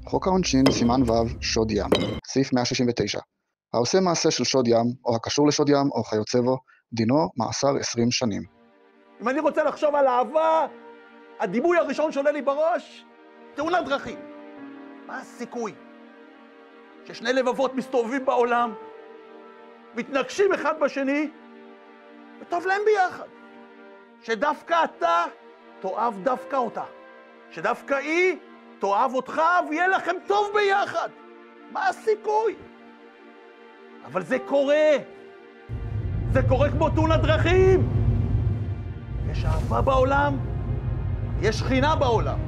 חוק העונשין, סימן ו', שוד ים, סעיף 169. העושה מעשה של שוד ים, או הקשור לשוד ים, או כיוצא בו, דינו מאסר 20 שנים. אם אני רוצה לחשוב על אהבה, הדימוי הראשון שעולה לי בראש, תאונת דרכים. מה הסיכוי? ששני לבבות מסתובבים בעולם, מתנגשים אחד בשני, וטוב להם ביחד. שדווקא אתה תאהב דווקא אותה. שדווקא היא תאהב אותך ויהיה לכם טוב ביחד. מה הסיכוי? אבל זה קורה. זה קורה כמו תאונת דרכים. יש אהבה בעולם, יש שכינה בעולם.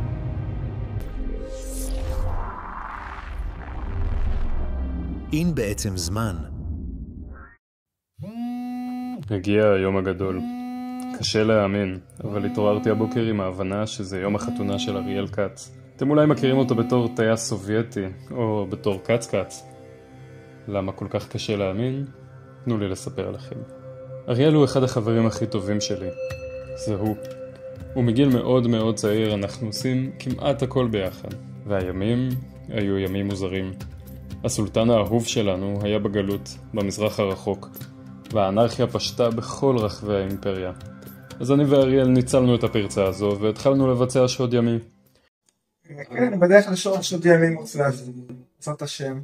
אין בעצם זמן. הגיע היום הגדול. קשה להאמין, אבל התעוררתי הבוקר עם ההבנה שזה יום החתונה של אריאל כץ. אתם אולי מכירים אותו בתור טייס סובייטי, או בתור קץ. למה כל כך קשה להאמין? תנו לי לספר לכם. אריאל הוא אחד החברים הכי טובים שלי. זה הוא. ומגיל מאוד מאוד צעיר אנחנו עושים כמעט הכל ביחד. והימים היו ימים מוזרים. הסולטן האהוב שלנו היה בגלות, במזרח הרחוק. והאנרכיה פשטה בכל רחבי האימפריה. אז אני ואריאל ניצלנו את הפרצה הזו והתחלנו לבצע שוד ימי. כן, בדרך לשוד שוד ימי מוצלח. זאת השם.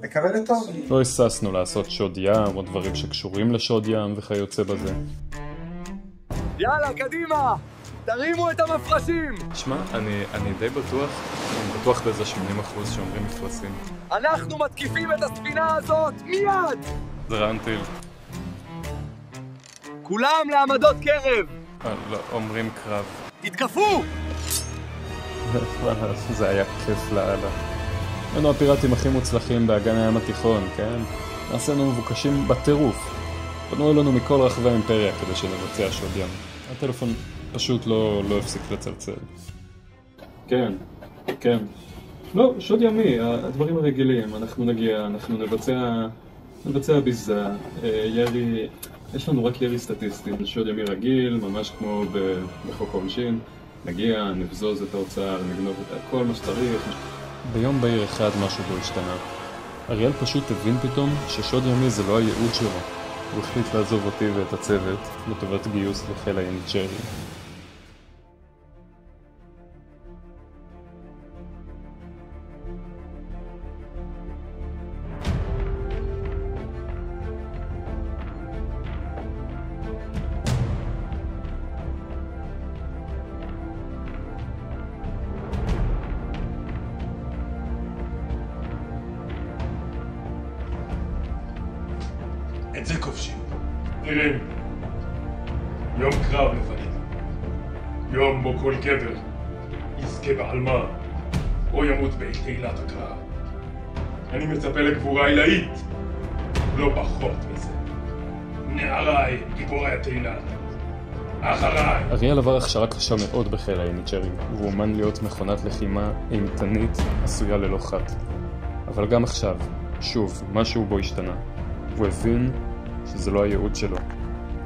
לקבל את טוב. לא הססנו לעשות שוד ים או דברים שקשורים לשוד ים וכיוצא בזה. יאללה, קדימה! תרימו את המפרשים! שמע, אני די בטוח, אני בטוח באיזה 80% שאומרים מפרשים. אנחנו מתקיפים את הספינה הזאת מיד! זרנתי. כולם לעמדות קרב! לא, אומרים קרב. תתקפו! זה היה כיף לאללה. היינו הפיראטים הכי מוצלחים באגן הים התיכון, כן? נעשינו מבוקשים בטירוף. פנו אלינו מכל רחבי האימפריה כדי שנבצע שוד ים. הטלפון פשוט לא הפסיק לצלצל. כן. לא, שוד ימי, הדברים הרגילים. אנחנו נגיע, אנחנו נבצע ביזה, ירי, יש לנו רק ירי סטטיסטי. שוד ימי רגיל, ממש כמו בחוק העונשין. נגיע, נבזוז את האוצר, נגנוב את כל מה שצריך. ביום בהיר אחד משהו בו השתנה. אריאל פשוט הבין פתאום ששוד ימי זה לא הייעוד שלו. הוא החליט לעזוב אותי ואת הצוות לטובת גיוס לחיל היניצ'רי. את זה כובשים. נראים. יום קרב לפנינו. יום בו כל גבר יזכה בעלמה או ימות בתהילת הקרב. אני מצפה לגבורה עילאית, לא פחות מזה. נעריי, גיבורי התהילה. אחריי. אריאל עבר הכשרה קשה מאוד בחיל היניצ'רי, והוא אומן להיות מכונת לחימה אימתנית עשויה ללא חת. אבל גם עכשיו, שוב, משהו בו השתנה. הוא הבין שזה לא הייעוד שלו.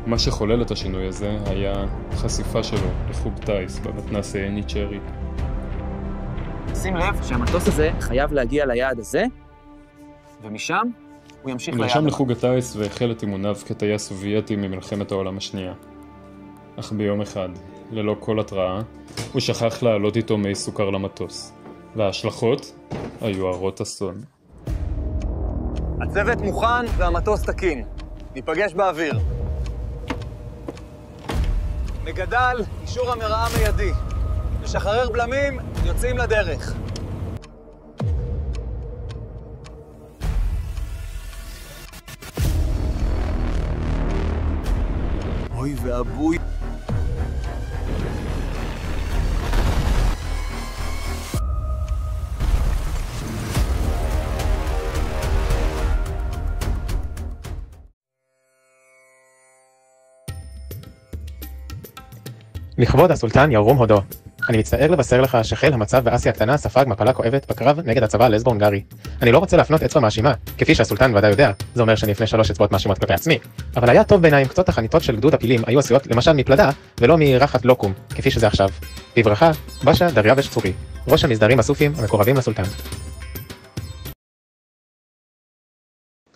מה שחולל את השינוי הזה היה חשיפה שלו לחוג טייס במתנ"ס היניצ'רי. שים לב שהמטוס הזה חייב להגיע ליעד הזה, ומשם הוא ימשיך ליעד. הוא נרשם לחוג הטייס והחל את אימוניו כטייס סובייטי ממלחמת העולם השנייה. אך ביום אחד, ללא כל התראה, הוא שכח לעלות איתו מי סוכר למטוס. וההשלכות היו הרות אסון. הצוות מוכן והמטוס תקין. ניפגש באוויר. מגדל, אישור המראה מיידי. לשחרר בלמים, יוצאים לדרך. אוי ואבוי. לכבוד הסולטן ירום הודו. אני מצטער לבשר לך שחיל המצב באסיה הקטנה ספג מפלה כואבת בקרב נגד הצבא הלסבו-הונגרי. אני לא רוצה להפנות אצבע מאשימה, כפי שהסולטן ודאי יודע, זה אומר שאני אפנה 3 אצבעות מאשימות כלפי עצמי. אבל היה טוב בעיניי אם קצות החניתות של גדוד הפילים היו עשויות למשל מפלדה ולא מרחת לוקום, כפי שזה עכשיו. בברכה, בשה דריווש צורי, ראש המסדרים הסופים המקורבים לסולטן.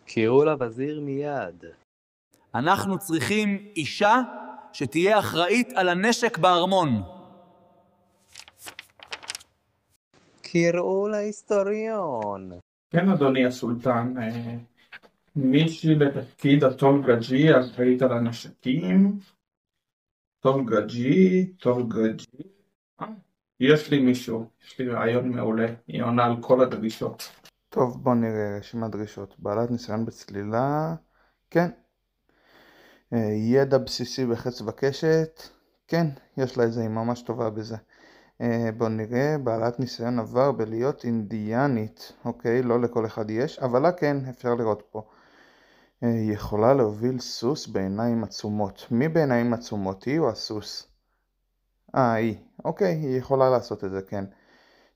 קראו לווזיר מיד. אנחנו צריכים אישה שתהיה אחראית על הנשק בארמון. קראו להיסטוריון. כן, אדוני הסולטן, מישהי לתפקיד הטולגג'י, אחראית על הנשקים. טולגג'י. יש לי מישהו, יש לי רעיון מעולה, היא עונה על כל הדרישות. טוב, בוא נראה רשימת דרישות. בעלת ניסיון בצלילה, כן. ידע בסיסי בחץ וקשת, כן, יש לה איזה, היא ממש טובה בזה. בוא נראה, בעלת ניסיון עבר בלהיות אינדיאנית, אוקיי, לא לכל אחד יש, אבל לה כן, אפשר לראות פה. יכולה להוביל סוס בעיניים עצומות. מי בעיניים עצומות, היא או הסוס? היא, אוקיי, היא יכולה לעשות את זה, כן.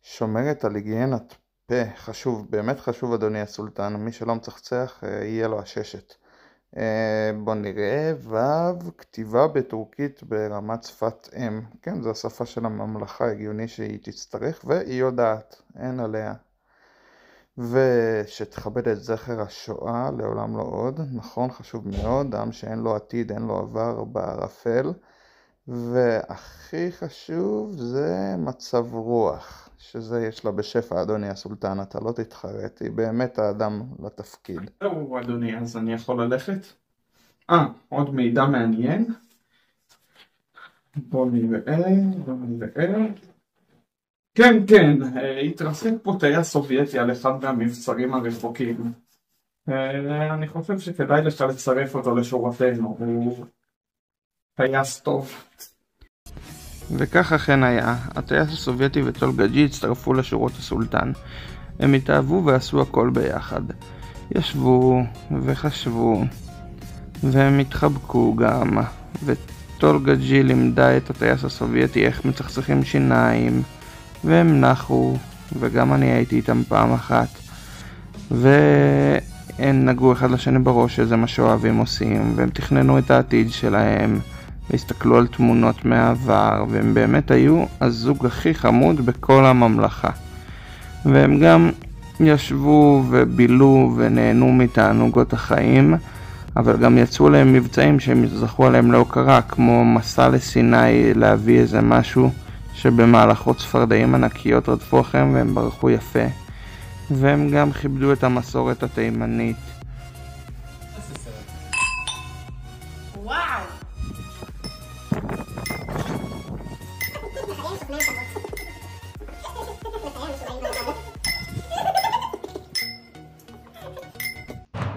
שומרת על היגיינת פה, חשוב, באמת חשוב אדוני הסולטן, מי שלא מצחצח יהיה לו הששת. בוא נראה, כתיבה בטורקית ברמת שפת אם, כן, זו השפה של הממלכה, הגיוני שהיא תצטרך, והיא יודעת, אין עליה. ושתכבד את זכר השואה, לעולם לא עוד, נכון, חשוב מאוד, עם שאין לו עתיד, אין לו עבר בערפל, והכי חשוב זה מצב רוח, שזה יש לה בשפע אדוני הסולטן, אתה לא תתחרט, היא באמת האדם לתפקיד. זהו אדוני, אז אני יכול ללכת? עוד מידע מעניין. בוא נראה. כן, התרסק פה טייס סובייטי על אחד מהמבצרים הרחוקים. אני חושב שכדאי לך לצרף אותו לשורתנו, הוא טייס טוב. וכך אכן היה, הטייס הסובייטי וטולגג'י הצטרפו לשורות הסולטן. הם התאהבו ועשו הכל ביחד. ישבו וחשבו, והם התחבקו גם, וטולגג'י לימדה את הטייס הסובייטי איך מצחצחים שיניים, והם נחו, וגם אני הייתי איתם פעם אחת, והם נגעו אחד לשני בראש, שזה מה שאוהבים עושים, והם תכננו את העתיד שלהם, והסתכלו על תמונות מהעבר, והם באמת היו הזוג הכי חמוד בכל הממלכה. והם גם ישבו ובילו ונהנו מתענוגות החיים, אבל גם יצאו להם מבצעים שהם זכו עליהם להוקרה, כמו מסע לסיני להביא איזה משהו שבמהלכו צפרדעים ענקיות רדפו אחריהם והם ברחו יפה. והם גם כיבדו את המסורת התימנית.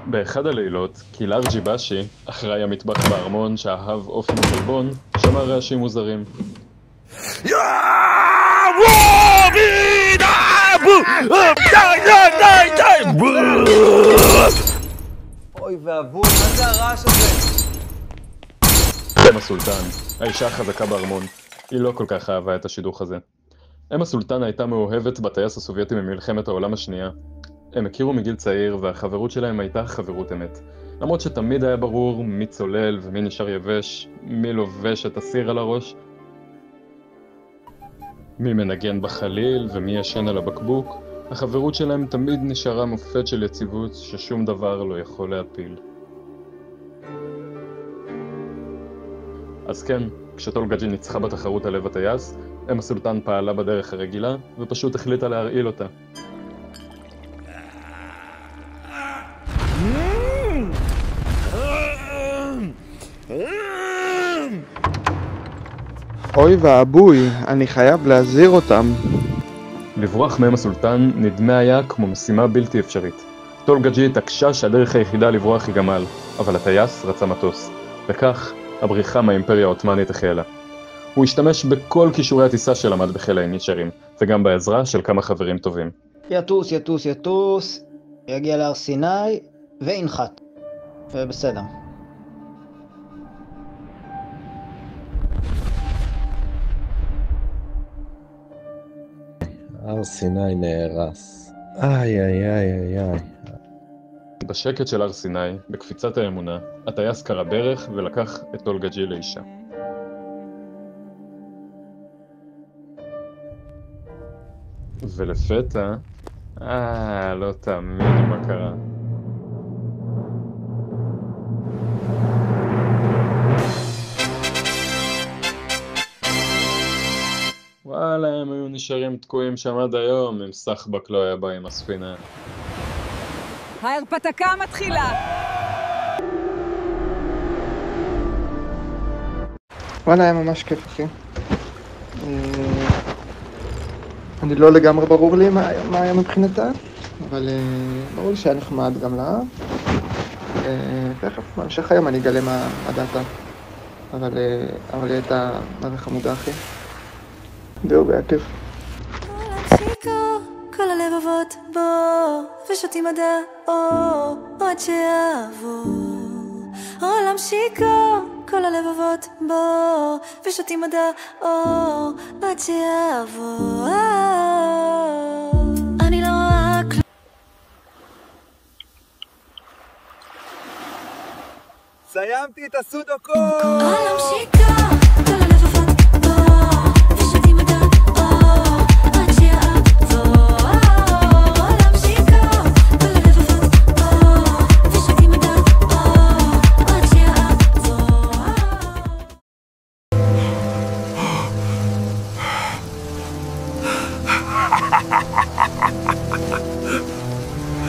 באחד הלילות, קילר ג'יבאשי, אחראי המטבח בארמון שאהב אופן חלבון, שמע רעשים מוזרים. אוי ואבוי, מה זה הרעש הזה? אם הסולטן, האישה החזקה בארמון, היא לא כל כך אהבה את השידוך הזה. אם הסולטן הייתה מאוהבת בטייס הסובייטי ממלחמת העולם השנייה. הם הכירו מגיל צעיר והחברות שלהם הייתה חברות אמת. למרות שתמיד היה ברור מי צולל ומי נשאר יבש, מי לובש את הסיר על הראש, מי מנגן בחליל ומי ישן על הבקבוק, החברות שלהם תמיד נשארה מופת של יציבות ששום דבר לא יכול להפיל. אז כן, כשטולגג'י ניצחה בתחרות על לב הטייס, אם הסולטן פעלה בדרך הרגילה ופשוט החליטה להרעיל אותה. אוי ואבוי, אני חייב להזהיר אותם. לברוח מהם הסולטן נדמה היה כמו משימה בלתי אפשרית. טולגג'י התעקשה שהדרך היחידה לברוח היא גמל, אבל הטייס רצה מטוס. וכך, הבריחה מהאימפריה העות'מאנית החלה. הוא השתמש בכל כישורי הטיסה שלמד בחיל הניצ'רים, וגם בעזרה של כמה חברים טובים. יטוס, יגיע להר סיני וינחת. ובסדר. הר סיני נהרס. איי איי איי איי איי. בשקט של הר סיני, בקפיצת האמונה, הטייס קרא ברך ולקח את אולגה ג'י לאישה. ולפתע, לא תאמין מה קרה. וואלה, הם היו נשארים תקועים שם עד היום, אם סחבק לא היה בא עם הספינה. ההרפתקה מתחילה! וואלה, היה ממש כיף, אחי. אני לא לגמרי ברור לי מה היה מבחינתה, אבל ברור לי שהיה נחמד גם לה. תכף, בהמשך היום אני אגלה מה דעתה. אבל היא הייתה מראה חמודה, אחי. זהו, היה כיף. כל הלבבות בו, ושותים מדע עד שיעבור. עולם שיכור, כל הלבבות בו, ושותים מדע עד שיעבור. אני לא רואה כלום. סיימתי את הסודוקו! עולם שיכור